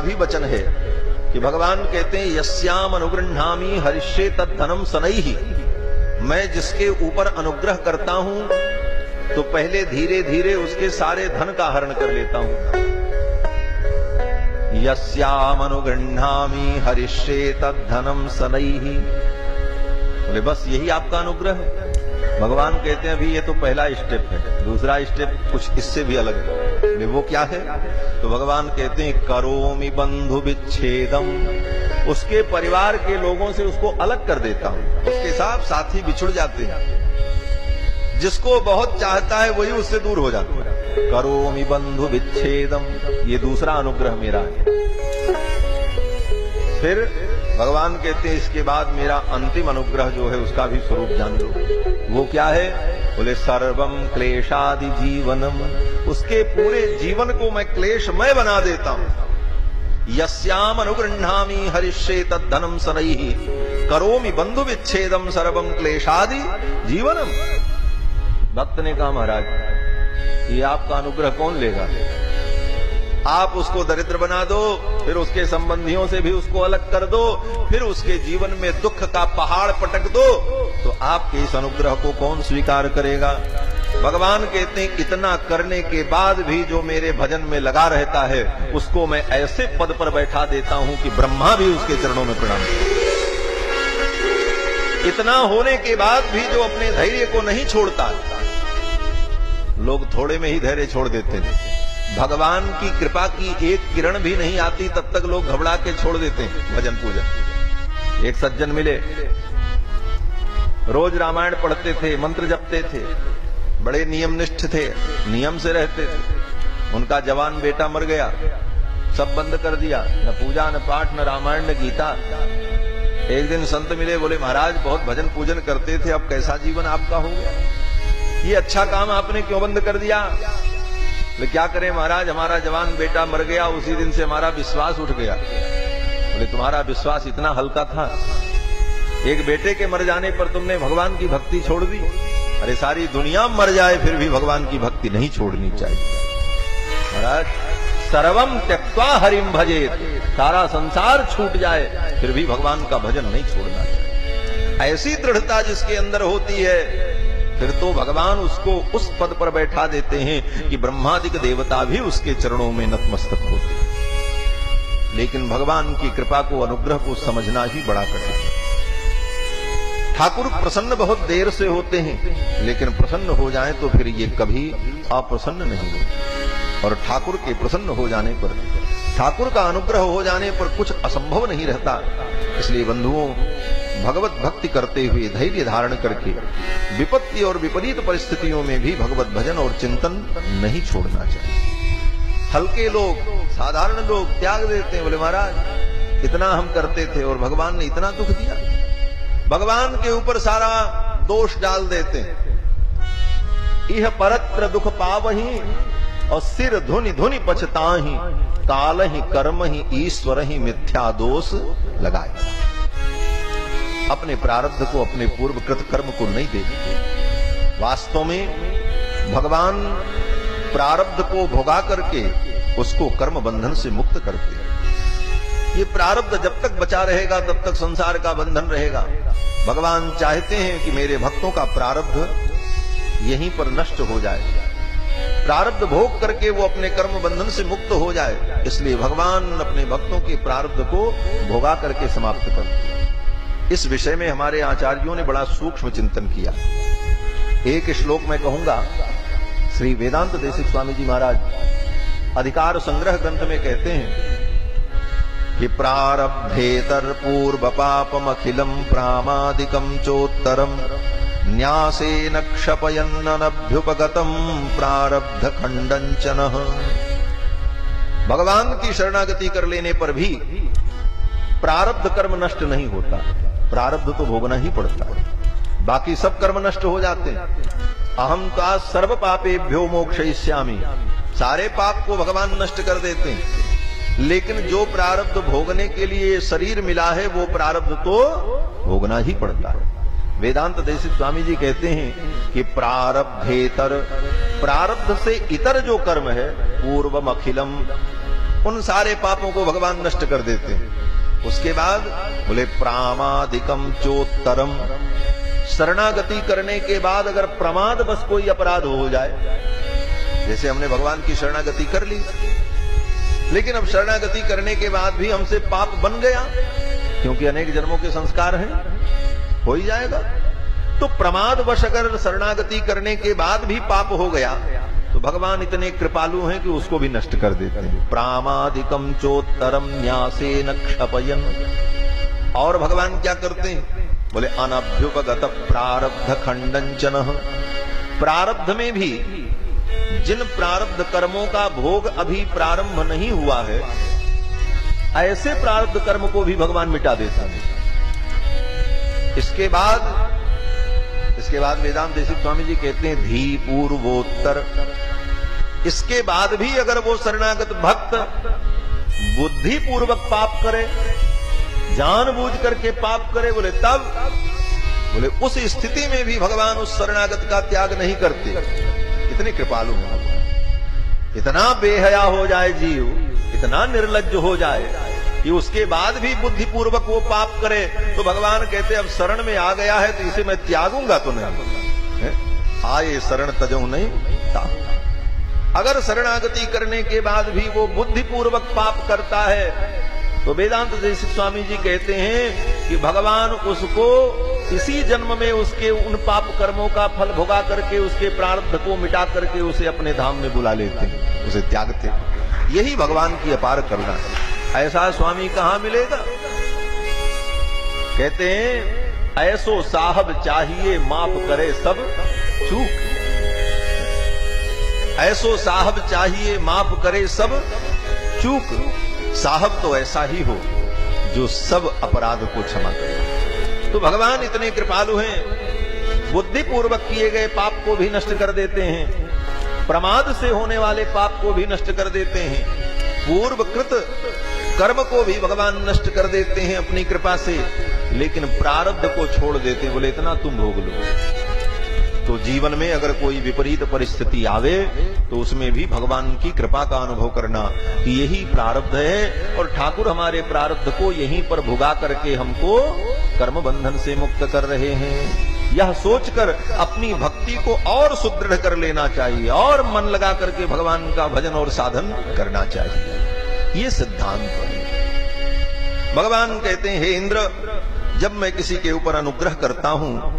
भी वचन है कि भगवान कहते हैं यस्याम अनुगृह्णामि हरिष्ये तद्धनम शनैः। मैं जिसके ऊपर अनुग्रह करता हूं तो पहले धीरे धीरे उसके सारे धन का हरण कर लेता हूं। यस्याम अनुगृह्णामि हरिष्ये तद्धनम शनैः। बोले बस यही आपका अनुग्रह है? भगवान कहते हैं अभी ये तो पहला स्टेप है, दूसरा स्टेप कुछ इससे भी अलग है। वो क्या है? तो भगवान कहते हैं करोमि बंधु विच्छेदम। उसके परिवार के लोगों से उसको अलग कर देता हूं। उसके साथ साथी बिछुड़ जाते हैं, जिसको बहुत चाहता है वही उससे दूर हो जाता है। करोमि बंधु विच्छेदम, ये दूसरा अनुग्रह मेरा है। फिर भगवान कहते हैं इसके बाद मेरा अंतिम अनुग्रह जो है उसका भी स्वरूप जान लो। वो क्या है? बोले सर्वम क्लेशादि जीवनम। उसके पूरे जीवन को मैं क्लेशमय बना देता हूं। यस्याम अनुगृह्णामि हरिष्ये तद्धनम शनैः करोमि बंधु विच्छेदम सर्वम क्लेशादि जीवनम। भक्त ने कहा महाराज ये आपका अनुग्रह कौन लेगा? आप उसको दरिद्र बना दो, फिर उसके संबंधियों से भी उसको अलग कर दो, फिर उसके जीवन में दुख का पहाड़ पटक दो, तो आपके इस अनुग्रह को कौन स्वीकार करेगा? भगवान कहते हैं इतना करने के बाद भी जो मेरे भजन में लगा रहता है उसको मैं ऐसे पद पर बैठा देता हूं कि ब्रह्मा भी उसके चरणों में प्रणाम करते। इतना होने के बाद भी जो अपने धैर्य को नहीं छोड़ता, लोग थोड़े में ही धैर्य छोड़ देते हैं। भगवान की कृपा की एक किरण भी नहीं आती तब तक लोग घबरा के छोड़ देते हैं भजन पूजन। एक सज्जन मिले, रोज रामायण पढ़ते थे, मंत्र जपते थे, बड़े नियमनिष्ठ थे, नियम से रहते थे। उनका जवान बेटा मर गया, सब बंद कर दिया, न पूजा न पाठ न रामायण न गीता। एक दिन संत मिले, बोले महाराज बहुत भजन पूजन करते थे, अब कैसा जीवन आपका हो गया? ये अच्छा काम आपने क्यों बंद कर दिया? बोले क्या करें महाराज, हमारा जवान बेटा मर गया, उसी दिन से हमारा विश्वास उठ गया। बोले तुम्हारा विश्वास इतना हल्का था? एक बेटे के मर जाने पर तुमने भगवान की भक्ति छोड़ दी? अरे सारी दुनिया मर जाए फिर भी भगवान की भक्ति नहीं छोड़नी चाहिए। महाराज सर्वम त्यक्त्वा हरिम भजेत, सारा संसार छूट जाए फिर भी भगवान का भजन नहीं छोड़ना चाहिए। ऐसी दृढ़ता जिसके अंदर होती है फिर तो भगवान उसको उस पद पर बैठा देते हैं कि ब्रह्मादिक देवता भी उसके चरणों में नतमस्तक होते हैं। लेकिन भगवान की कृपा को, अनुग्रह को समझना ही बड़ा कठिन है। ठाकुर प्रसन्न बहुत देर से होते हैं, लेकिन प्रसन्न हो जाए तो फिर ये कभी अप्रसन्न नहीं होते। और ठाकुर के प्रसन्न हो जाने पर, ठाकुर का अनुग्रह हो जाने पर कुछ असंभव नहीं रहता। इसलिए बंधुओं, भगवत भक्ति करते हुए धैर्य धारण करके विपत्ति और विपरीत परिस्थितियों में भी भगवत भजन और चिंतन नहीं छोड़ना चाहिए। हल्के लोग, साधारण लोग त्याग देते हैं। बोले महाराज इतना हम करते थे और भगवान ने इतना दुख दिया। भगवान के ऊपर सारा दोष डाल देते हैं। इह परत्र दुख पावही और सिर धुनि धुनि पछताही, काल ही कर्म ही ईश्वर ही मिथ्या दोष लगाए। अपने प्रारब्ध को, अपने पूर्व कृत कर्म को नहीं देखते। वास्तव में भगवान प्रारब्ध को भोगा करके उसको कर्म बंधन से मुक्त करते हैं। ये प्रारब्ध जब तक बचा रहेगा तब तक संसार का बंधन रहेगा। भगवान चाहते हैं कि मेरे भक्तों का प्रारब्ध यहीं पर नष्ट हो जाए, प्रारब्ध भोग करके वो अपने कर्म बंधन से मुक्त हो जाए। इसलिए भगवान अपने भक्तों के प्रारब्ध को भोगा करके समाप्त करते हैं। इस विषय में हमारे आचार्यों ने बड़ा सूक्ष्म चिंतन किया। एक श्लोक में कहूंगा, श्री वेदांत देशिक स्वामी जी महाराज अधिकार संग्रह ग्रंथ में कहते हैं कि प्रारब्धेतर पूर्व पापम अखिलम प्रामादिकम चोत्तरम न्यासेन क्षपयन्नभ्युपगतम प्रारब्ध खंडंचन। भगवान की शरणागति कर लेने पर भी प्रारब्ध कर्म नष्ट नहीं होता। प्रारब्ध तो भोगना ही पड़ता है, बाकी सब कर्म नष्ट हो जाते हैं। अहम का सर्व पापेभ्यो मोक्षयिष्यामि, सारे पाप को भगवान नष्ट कर देते हैं। लेकिन जो प्रारब्ध भोगने के लिए शरीर मिला है वो प्रारब्ध तो भोगना ही पड़ता है। वेदांत देशिक स्वामी जी कहते हैं कि प्रारब्धेतर, प्रारब्ध से इतर जो कर्म है, पूर्वम अखिलम, उन सारे पापों को भगवान नष्ट कर देते हैं। उसके बाद बोले प्रामादिकम चोत्तरम, शरणागति करने के बाद अगर प्रमाद बस कोई अपराध हो जाए, जैसे हमने भगवान की शरणागति कर ली, लेकिन अब शरणागति करने के बाद भी हमसे पाप बन गया, क्योंकि अनेक जन्मों के संस्कार हैं, हो ही जाएगा। तो प्रमादवश अगर शरणागति करने के बाद भी पाप हो गया तो भगवान इतने कृपालु हैं कि उसको भी नष्ट कर देते हैं। प्रामादिकम चोत्तरम न्यासेन क्षपयन्। और भगवान क्या करते हैं? बोले अनभ्युपगत प्रारब्ध खंडंचनः। प्रारब्ध में भी जिन प्रारब्ध कर्मों का भोग अभी प्रारंभ नहीं हुआ है, ऐसे प्रारब्ध कर्म को भी भगवान मिटा देता है। इसके बाद वेदांत देशिक स्वामी जी कहते हैं धी पूर्वोत्तर। इसके बाद भी अगर वो शरणागत भक्त बुद्धि पूर्वक पाप करे, जानबूझ करके पाप करे, बोले उस स्थिति में भी भगवान उस शरणागत का त्याग नहीं करते। कितने कृपालु हैं भगवान। इतना बेहया हो जाए जीव, इतना निर्लज्ज हो जाए कि उसके बाद भी बुद्धि पूर्वक वो पाप करे, तो भगवान कहते अब शरण में आ गया है तो इसे मैं त्यागूंगा तो नहीं, आए शरण तजऊ नहीं ताहू। अगर शरणागति करने के बाद भी वो बुद्धि पूर्वक पाप करता है तो वेदांत देशिक स्वामी जी कहते हैं कि भगवान उसको इसी जन्म में उसके उन पाप कर्मों का फल भोगा करके, उसके प्रारब्ध को मिटा करके उसे अपने धाम में बुला लेते हैं, उसे त्यागते हैं। यही भगवान की अपार करुणा है। ऐसा स्वामी कहां मिलेगा? कहते हैं ऐसो साहब चाहिए माफ करे सब चूक। ऐसो साहब चाहिए माफ करे सब चूक। साहब तो ऐसा ही हो जो सब अपराध को क्षमा करे। तो भगवान इतने कृपालु हैं, बुद्धि पूर्वक किए गए पाप को भी नष्ट कर देते हैं, प्रमाद से होने वाले पाप को भी नष्ट कर देते हैं, पूर्वकृत कर्म को भी भगवान नष्ट कर देते हैं अपनी कृपा से, लेकिन प्रारब्ध को छोड़ देते हैं। बोले इतना तुम भोग लो। तो जीवन में अगर कोई विपरीत परिस्थिति आवे तो उसमें भी भगवान की कृपा का अनुभव करना कि यही प्रारब्ध है और ठाकुर हमारे प्रारब्ध को यहीं पर भुगा करके हमको कर्म बंधन से मुक्त कर रहे हैं। यह सोचकर अपनी भक्ति को और सुदृढ़ कर लेना चाहिए और मन लगा करके भगवान का भजन और साधन करना चाहिए। ये सिद्धांत है। भगवान कहते हैं हे इंद्र, जब मैं किसी के ऊपर अनुग्रह करता हूं